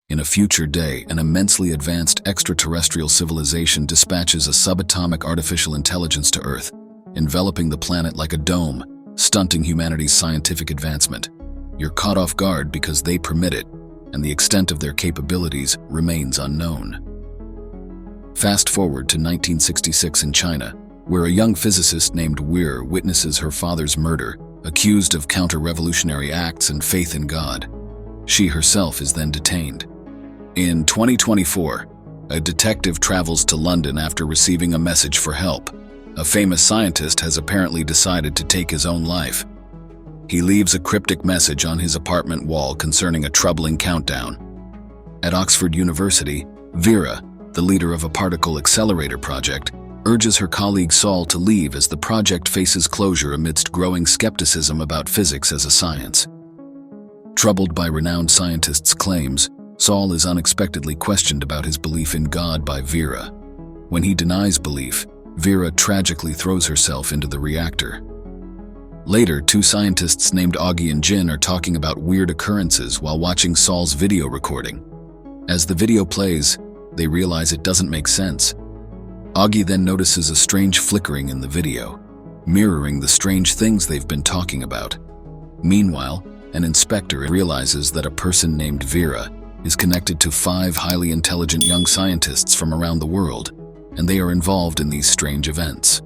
In a future day, an immensely advanced extraterrestrial civilization dispatches a subatomic artificial intelligence to Earth, enveloping the planet like a dome, stunting humanity's scientific advancement. You're caught off guard because they permit it, and the extent of their capabilities remains unknown. Fast forward to 1966 in China, where a young physicist named Weir witnesses her father's murder, accused of counter-revolutionary acts and faith in God. She herself is then detained. In 2024, a detective travels to London after receiving a message for help. A famous scientist has apparently decided to take his own life. He leaves a cryptic message on his apartment wall concerning a troubling countdown. At Oxford University, Vera, the leader of a particle accelerator project, urges her colleague Saul to leave as the project faces closure amidst growing skepticism about physics as a science. Troubled by renowned scientists' claims, Saul is unexpectedly questioned about his belief in God by Vera. When he denies belief, Vera tragically throws herself into the reactor. Later, two scientists named Augie and Jin are talking about weird occurrences while watching Saul's video recording. As the video plays, they realize it doesn't make sense. Augie then notices a strange flickering in the video, mirroring the strange things they've been talking about. Meanwhile, an inspector realizes that a person named Vera is connected to 5 highly intelligent young scientists from around the world, and they are involved in these strange events.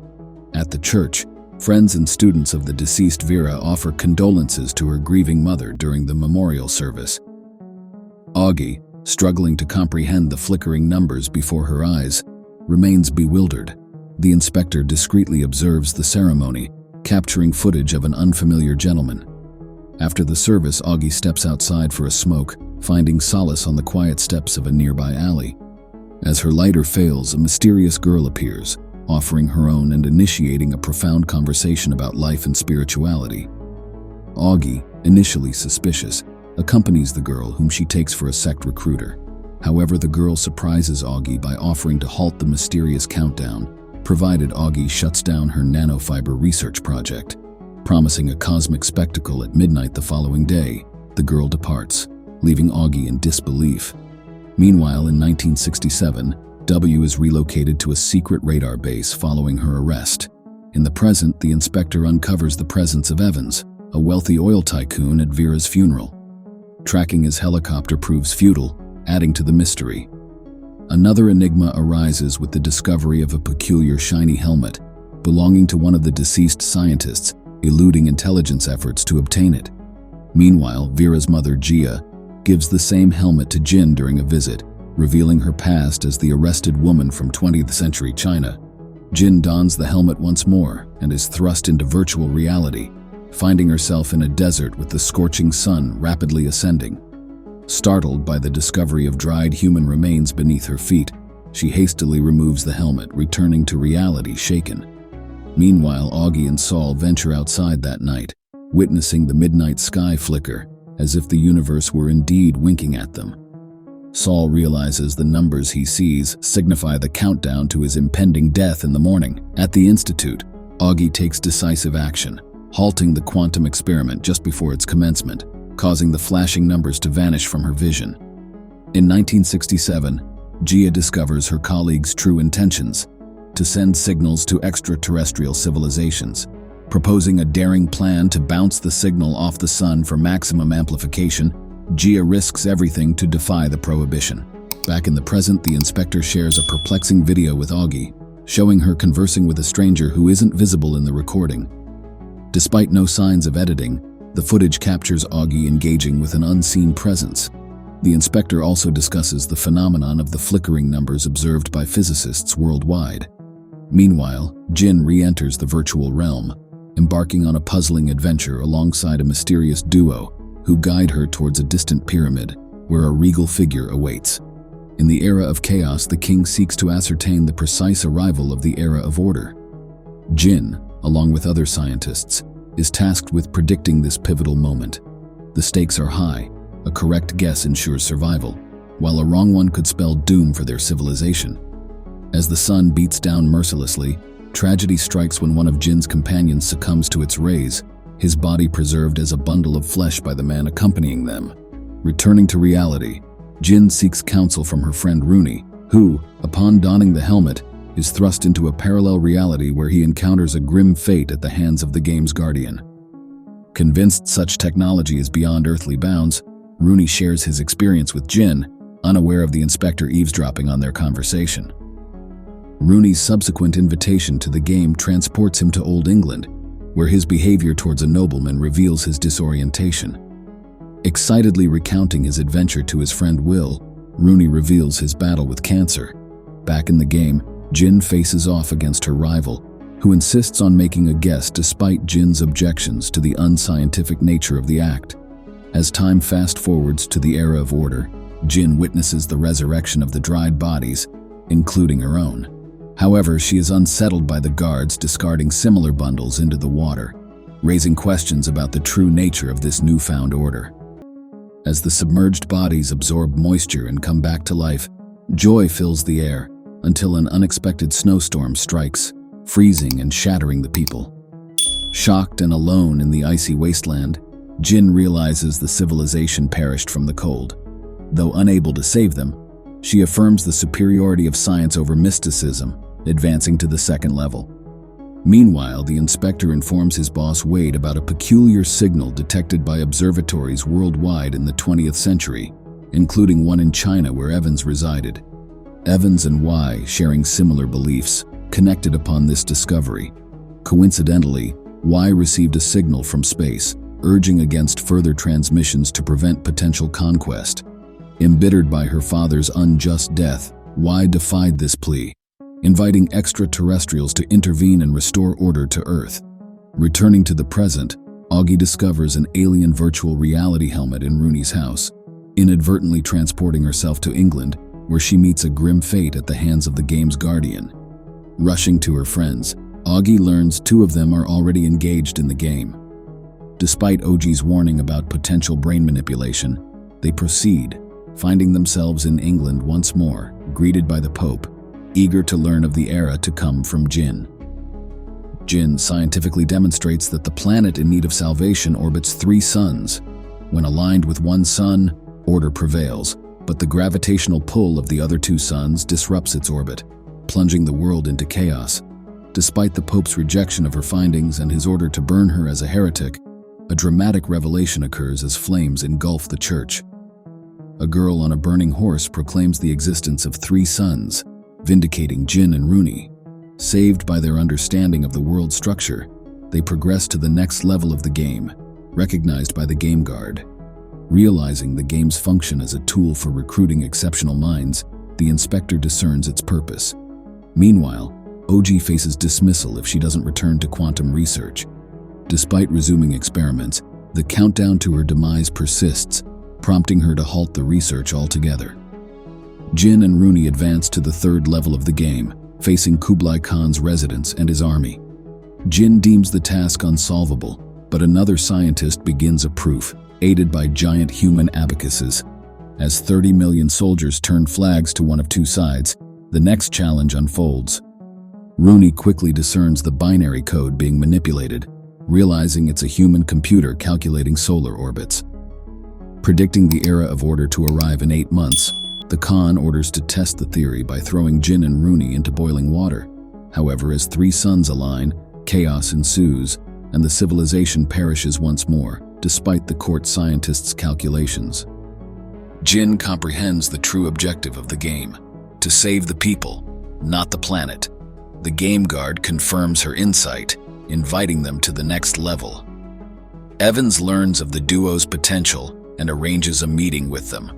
At the church, friends and students of the deceased Vera offer condolences to her grieving mother during the memorial service. Augie, struggling to comprehend the flickering numbers before her eyes, remains bewildered. The inspector discreetly observes the ceremony, capturing footage of an unfamiliar gentleman. After the service, Augie steps outside for a smoke, finding solace on the quiet steps of a nearby alley. As her lighter fails, a mysterious girl appears, offering her own and initiating a profound conversation about life and spirituality. Augie, initially suspicious, accompanies the girl, whom she takes for a sect recruiter. However, the girl surprises Augie by offering to halt the mysterious countdown, provided Augie shuts down her nanofiber research project. Promising a cosmic spectacle at midnight the following day, the girl departs, leaving Augie in disbelief. Meanwhile, in 1967, W is relocated to a secret radar base following her arrest. In the present, the inspector uncovers the presence of Evans, a wealthy oil tycoon, at Vera's funeral. Tracking his helicopter proves futile, adding to the mystery. Another enigma arises with the discovery of a peculiar shiny helmet, belonging to one of the deceased scientists, eluding intelligence efforts to obtain it. Meanwhile, Vera's mother, Gia, gives the same helmet to Jin during a visit, revealing her past as the arrested woman from 20th century China. Jin dons the helmet once more and is thrust into virtual reality, finding herself in a desert with the scorching sun rapidly ascending. Startled by the discovery of dried human remains beneath her feet, she hastily removes the helmet, returning to reality shaken. Meanwhile, Augie and Saul venture outside that night, witnessing the midnight sky flicker, as if the universe were indeed winking at them. Saul realizes the numbers he sees signify the countdown to his impending death in the morning. At the Institute, Augie takes decisive action, halting the quantum experiment just before its commencement, causing the flashing numbers to vanish from her vision. In 1967, Gia discovers her colleague's true intentions: to send signals to extraterrestrial civilizations. Proposing a daring plan to bounce the signal off the sun for maximum amplification, Gia risks everything to defy the prohibition. Back in the present, the inspector shares a perplexing video with Augie, showing her conversing with a stranger who isn't visible in the recording. Despite no signs of editing, the footage captures Augie engaging with an unseen presence. The inspector also discusses the phenomenon of the flickering numbers observed by physicists worldwide. Meanwhile, Jin re-enters the virtual realm, embarking on a puzzling adventure alongside a mysterious duo who guide her towards a distant pyramid where a regal figure awaits. In the era of chaos, the king seeks to ascertain the precise arrival of the era of order. Jin, along with other scientists, is tasked with predicting this pivotal moment. The stakes are high. A correct guess ensures survival, while a wrong one could spell doom for their civilization. As the sun beats down mercilessly, tragedy strikes when one of Jin's companions succumbs to its rays, his body preserved as a bundle of flesh by the man accompanying them. Returning to reality, Jin seeks counsel from her friend Rooney, who, upon donning the helmet, is thrust into a parallel reality where he encounters a grim fate at the hands of the game's guardian. Convinced such technology is beyond earthly bounds, Rooney shares his experience with Jin, unaware of the inspector eavesdropping on their conversation. Rooney's subsequent invitation to the game transports him to Old England, where his behavior towards a nobleman reveals his disorientation. Excitedly recounting his adventure to his friend Will, Rooney reveals his battle with cancer. Back in the game, Jin faces off against her rival, who insists on making a guess despite Jin's objections to the unscientific nature of the act. As time fast-forwards to the era of order, Jin witnesses the resurrection of the dried bodies, including her own. However, she is unsettled by the guards discarding similar bundles into the water, raising questions about the true nature of this newfound order. As the submerged bodies absorb moisture and come back to life, joy fills the air until an unexpected snowstorm strikes, freezing and shattering the people. Shocked and alone in the icy wasteland, Jin realizes the civilization perished from the cold. Though unable to save them, she affirms the superiority of science over mysticism, advancing to the second level. Meanwhile, the inspector informs his boss Wade about a peculiar signal detected by observatories worldwide in the 20th century, including one in China where Evans resided. Evans and Y, sharing similar beliefs, connected upon this discovery. Coincidentally, Y received a signal from space, urging against further transmissions to prevent potential conquest. Embittered by her father's unjust death, Y defied this plea, inviting extraterrestrials to intervene and restore order to Earth. Returning to the present, Augie discovers an alien virtual reality helmet in Rooney's house, inadvertently transporting herself to England, where she meets a grim fate at the hands of the game's guardian. Rushing to her friends, Augie learns two of them are already engaged in the game. Despite OG's warning about potential brain manipulation, they proceed, finding themselves in England once more, greeted by the Pope, eager to learn of the era to come from Jin. Jin scientifically demonstrates that the planet in need of salvation orbits 3 suns. When aligned with one sun, order prevails, but the gravitational pull of the other 2 suns disrupts its orbit, plunging the world into chaos. Despite the Pope's rejection of her findings and his order to burn her as a heretic, a dramatic revelation occurs as flames engulf the church. A girl on a burning horse proclaims the existence of 3 suns, vindicating Jin and Rooney. Saved by their understanding of the world structure, they progress to the next level of the game, recognized by the Game Guard. Realizing the game's function as a tool for recruiting exceptional minds, the inspector discerns its purpose. Meanwhile, OG faces dismissal if she doesn't return to quantum research. Despite resuming experiments, the countdown to her demise persists, prompting her to halt the research altogether. Jin and Rooney advance to the 3rd level of the game, facing Kublai Khan's residence and his army. Jin deems the task unsolvable, but another scientist begins a proof, aided by giant human abacuses. As 30 million soldiers turn flags to one of 2 sides, the next challenge unfolds. Rooney quickly discerns the binary code being manipulated, realizing it's a human computer calculating solar orbits. Predicting the era of order to arrive in 8 months, the Khan orders to test the theory by throwing Jin and Rooney into boiling water. However, as 3 suns align, chaos ensues, and the civilization perishes once more, despite the court scientists' calculations. Jin comprehends the true objective of the game: to save the people, not the planet. The Game Guard confirms her insight, inviting them to the next level. Evans learns of the duo's potential and arranges a meeting with them.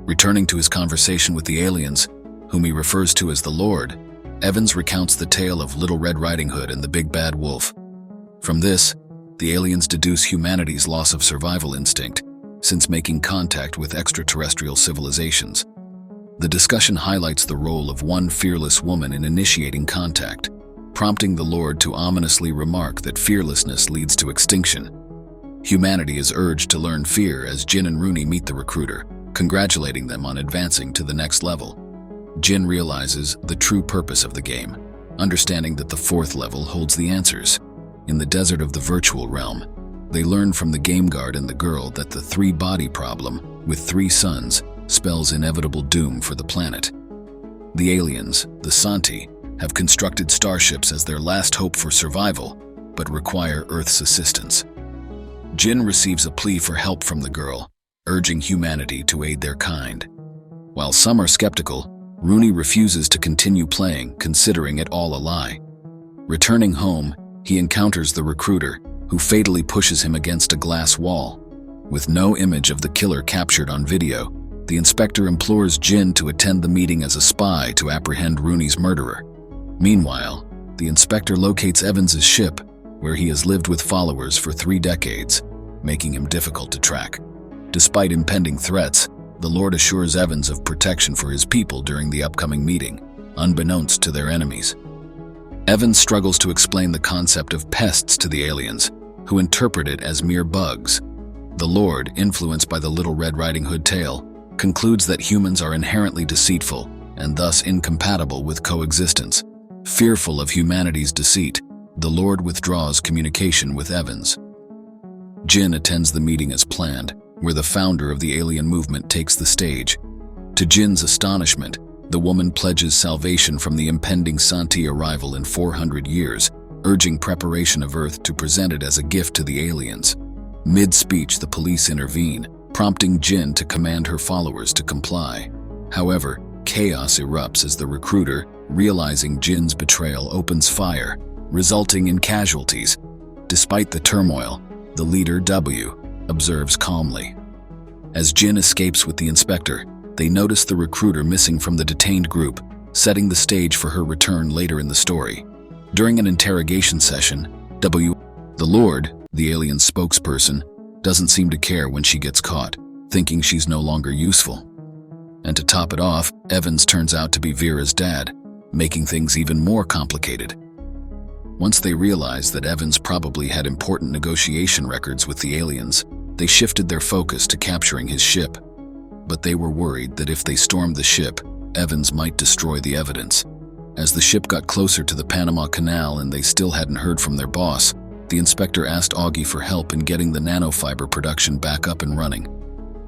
Returning to his conversation with the aliens, whom he refers to as the Lord, Evans recounts the tale of Little Red Riding Hood and the Big Bad Wolf. From this, the aliens deduce humanity's loss of survival instinct, since making contact with extraterrestrial civilizations. The discussion highlights the role of one fearless woman in initiating contact, prompting the Lord to ominously remark that fearlessness leads to extinction. Humanity is urged to learn fear as Jin and Rooney meet the recruiter, congratulating them on advancing to the next level. Jin realizes the true purpose of the game, understanding that the 4th level holds the answers. In the desert of the virtual realm, they learn from the Game Guard and the girl that the 3-body problem, with 3 suns, spells inevitable doom for the planet. The aliens, the Santi, have constructed starships as their last hope for survival, but require Earth's assistance. Jin receives a plea for help from the girl, urging humanity to aid their kind. While some are skeptical, Rooney refuses to continue playing, considering it all a lie. Returning home, he encounters the recruiter, who fatally pushes him against a glass wall. With no image of the killer captured on video, the inspector implores Jin to attend the meeting as a spy to apprehend Rooney's murderer. Meanwhile, the inspector locates Evans's ship, where he has lived with followers for 3 decades, making him difficult to track. Despite impending threats, the Lord assures Evans of protection for his people during the upcoming meeting, unbeknownst to their enemies. Evans struggles to explain the concept of pests to the aliens, who interpret it as mere bugs. The Lord, influenced by the Little Red Riding Hood tale, concludes that humans are inherently deceitful and thus incompatible with coexistence. Fearful of humanity's deceit, the Lord withdraws communication with Evans. Jin attends the meeting as planned, where the founder of the alien movement takes the stage. To Jin's astonishment, the woman pledges salvation from the impending Santi arrival in 400 years, urging preparation of Earth to present it as a gift to the aliens. Mid-speech, the police intervene, prompting Jin to command her followers to comply. However, chaos erupts as the recruiter, realizing Jin's betrayal, opens fire, resulting in casualties. Despite the turmoil, the leader, W, observes calmly. As Jin escapes with the inspector, they notice the recruiter missing from the detained group, setting the stage for her return later in the story. During an interrogation session, W, the Lord, the alien spokesperson, doesn't seem to care when she gets caught, thinking she's no longer useful. And to top it off, Evans turns out to be Vera's dad, making things even more complicated. Once they realize that Evans probably had important negotiation records with the aliens, they shifted their focus to capturing his ship. But they were worried that if they stormed the ship, Evans might destroy the evidence. As the ship got closer to the Panama Canal and they still hadn't heard from their boss, the inspector asked Augie for help in getting the nanofiber production back up and running.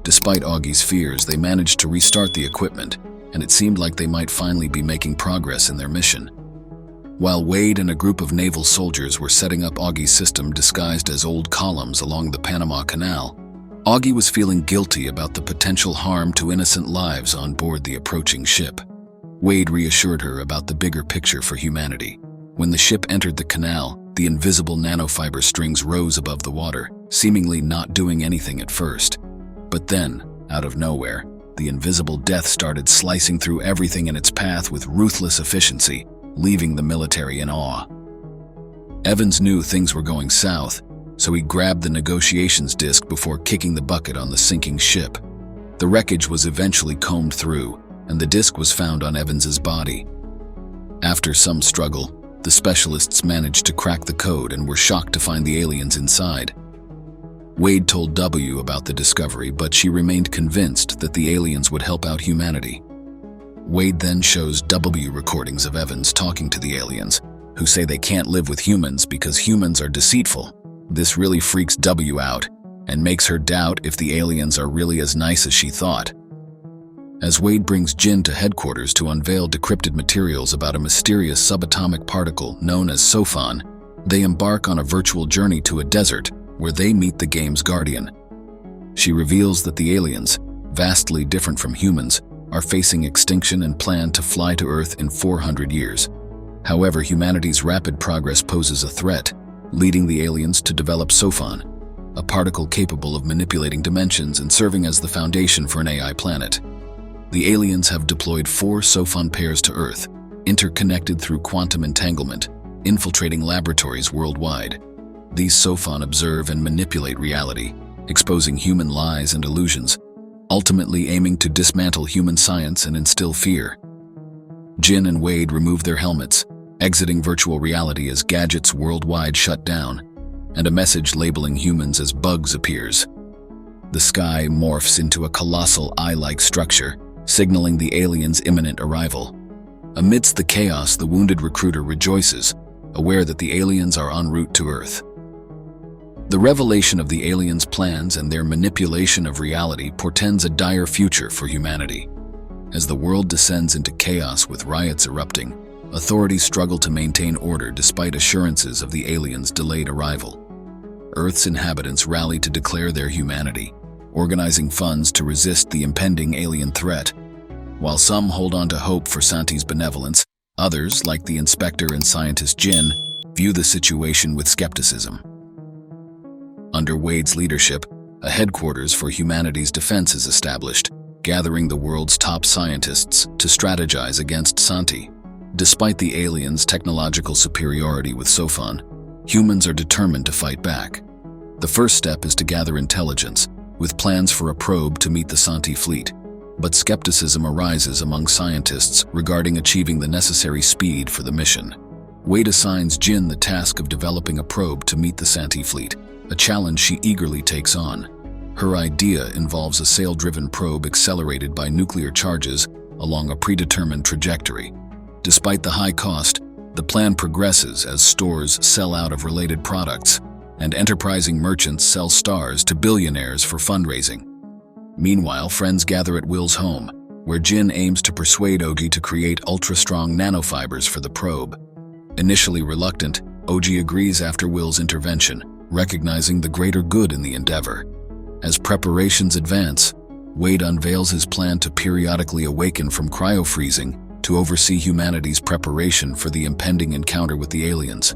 Despite Augie's fears, they managed to restart the equipment, and it seemed like they might finally be making progress in their mission. While Wade and a group of naval soldiers were setting up Augie's system disguised as old columns along the Panama Canal, Augie was feeling guilty about the potential harm to innocent lives on board the approaching ship. Wade reassured her about the bigger picture for humanity. When the ship entered the canal, the invisible nanofiber strings rose above the water, seemingly not doing anything at first. But then, out of nowhere, the invisible death started slicing through everything in its path with ruthless efficiency, leaving the military in awe. Evans knew things were going south, so he grabbed the negotiations disc before kicking the bucket on the sinking ship. The wreckage was eventually combed through, and the disc was found on Evans's body. After some struggle, the specialists managed to crack the code and were shocked to find the aliens inside. Wade told W about the discovery, but she remained convinced that the aliens would help out humanity. Wade then shows W recordings of Evans talking to the aliens, who say they can't live with humans because humans are deceitful. This really freaks W out and makes her doubt if the aliens are really as nice as she thought. As Wade brings Jin to headquarters to unveil decrypted materials about a mysterious subatomic particle known as SOFON, they embark on a virtual journey to a desert where they meet the game's guardian. She reveals that the aliens, vastly different from humans, are facing extinction and plan to fly to Earth in 400 years. However, humanity's rapid progress poses a threat, leading the aliens to develop SOFON, a particle capable of manipulating dimensions and serving as the foundation for an AI planet. The aliens have deployed 4 SOFON pairs to Earth, interconnected through quantum entanglement, infiltrating laboratories worldwide. These SOFON observe and manipulate reality, exposing human lies and illusions, ultimately aiming to dismantle human science and instill fear. Jin and Wade remove their helmets, exiting virtual reality as gadgets worldwide shut down, and a message labeling humans as bugs appears. The sky morphs into a colossal eye-like structure, signaling the aliens' imminent arrival. Amidst the chaos, the wounded recruiter rejoices, aware that the aliens are en route to Earth. The revelation of the aliens' plans and their manipulation of reality portends a dire future for humanity. As the world descends into chaos with riots erupting, authorities struggle to maintain order despite assurances of the aliens' delayed arrival. Earth's inhabitants rally to declare their humanity, organizing funds to resist the impending alien threat. While some hold on to hope for Santi's benevolence, others, like the inspector and scientist Jin, view the situation with skepticism. Under Wade's leadership, a headquarters for humanity's defense is established, gathering the world's top scientists to strategize against Santi. Despite the aliens' technological superiority with Sofan, humans are determined to fight back. The first step is to gather intelligence, with plans for a probe to meet the Santi fleet. But skepticism arises among scientists regarding achieving the necessary speed for the mission. Wade assigns Jin the task of developing a probe to meet the Santi fleet, a challenge she eagerly takes on. Her idea involves a sail-driven probe accelerated by nuclear charges along a predetermined trajectory. Despite the high cost, the plan progresses as stores sell out of related products, and enterprising merchants sell stars to billionaires for fundraising. Meanwhile, friends gather at Will's home, where Jin aims to persuade Ogi to create ultra-strong nanofibers for the probe. Initially reluctant, Ogi agrees after Will's intervention, recognizing the greater good in the endeavor. As preparations advance, Wade unveils his plan to periodically awaken from cryo-freezing to oversee humanity's preparation for the impending encounter with the aliens.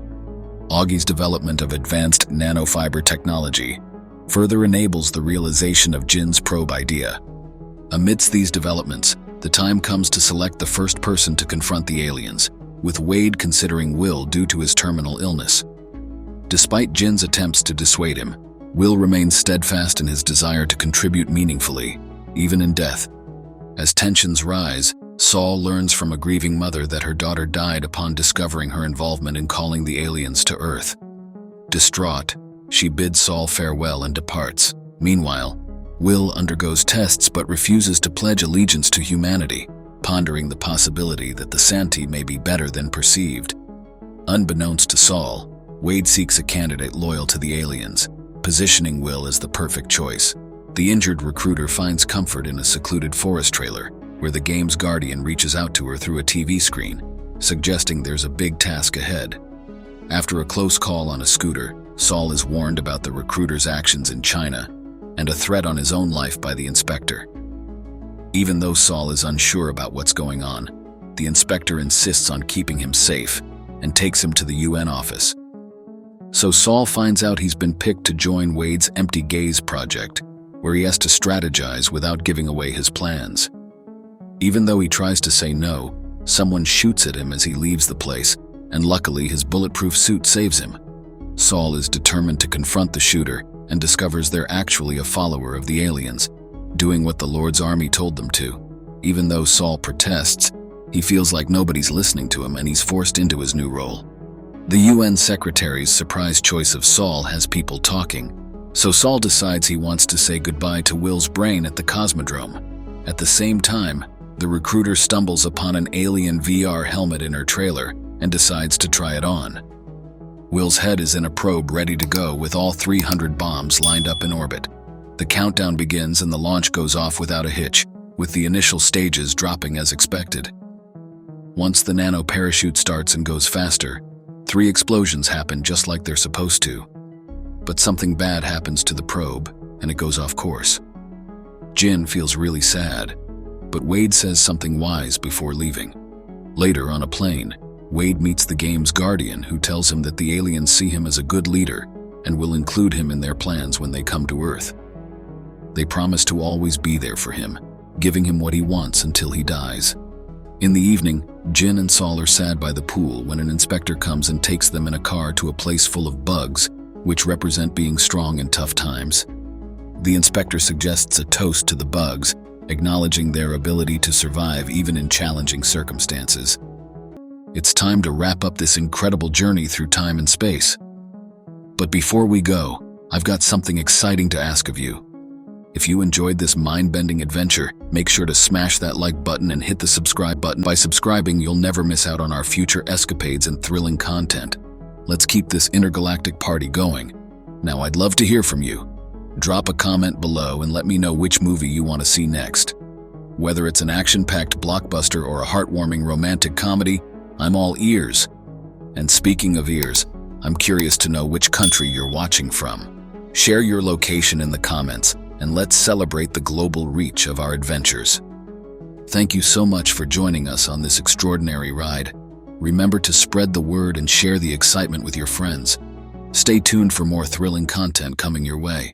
Augi's development of advanced nanofiber technology further enables the realization of Jin's probe idea. Amidst these developments, the time comes to select the first person to confront the aliens, with Wade considering Will due to his terminal illness. Despite Jin's attempts to dissuade him, Will remains steadfast in his desire to contribute meaningfully, even in death. As tensions rise, Saul learns from a grieving mother that her daughter died upon discovering her involvement in calling the aliens to Earth. Distraught, she bids Saul farewell and departs. Meanwhile, Will undergoes tests but refuses to pledge allegiance to humanity, pondering the possibility that the Santi may be better than perceived. Unbeknownst to Saul, Wade seeks a candidate loyal to the aliens, positioning Will as the perfect choice. The injured recruiter finds comfort in a secluded forest trailer, where the game's guardian reaches out to her through a TV screen, suggesting there's a big task ahead. After a close call on a scooter, Saul is warned about the recruiter's actions in China and a threat on his own life by the inspector. Even though Saul is unsure about what's going on, the inspector insists on keeping him safe and takes him to the UN office. So Saul finds out he's been picked to join Wade's Empty Gaze project, where he has to strategize without giving away his plans. Even though he tries to say no, someone shoots at him as he leaves the place, and luckily his bulletproof suit saves him. Saul is determined to confront the shooter and discovers they're actually a follower of the aliens, doing what the Lord's army told them to. Even though Saul protests, he feels like nobody's listening to him and he's forced into his new role. The UN secretary's surprise choice of Saul has people talking, so Saul decides he wants to say goodbye to Will's brain at the Cosmodrome. At the same time, the recruiter stumbles upon an alien VR helmet in her trailer and decides to try it on. Will's head is in a probe ready to go with all 300 bombs lined up in orbit. The countdown begins and the launch goes off without a hitch, with the initial stages dropping as expected. Once the nano parachute starts and goes faster, 3 explosions happen just like they're supposed to. But something bad happens to the probe, and it goes off course. Jin feels really sad, but Wade says something wise before leaving. Later, on a plane, Wade meets the game's guardian, who tells him that the aliens see him as a good leader and will include him in their plans when they come to Earth. They promise to always be there for him, giving him what he wants until he dies. In the evening, Jin and Saul are sad by the pool when an inspector comes and takes them in a car to a place full of bugs, which represent being strong in tough times. The inspector suggests a toast to the bugs, acknowledging their ability to survive even in challenging circumstances. It's time to wrap up this incredible journey through time and space. But before we go, I've got something exciting to ask of you. If you enjoyed this mind-bending adventure, make sure to smash that like button and hit the subscribe button. By subscribing, you'll never miss out on our future escapades and thrilling content. Let's keep this intergalactic party going. Now I'd love to hear from you. Drop a comment below and let me know which movie you want to see next. Whether it's an action-packed blockbuster or a heartwarming romantic comedy, I'm all ears. And speaking of ears, I'm curious to know which country you're watching from. Share your location in the comments, and let's celebrate the global reach of our adventures. Thank you so much for joining us on this extraordinary ride. Remember to spread the word and share the excitement with your friends. Stay tuned for more thrilling content coming your way.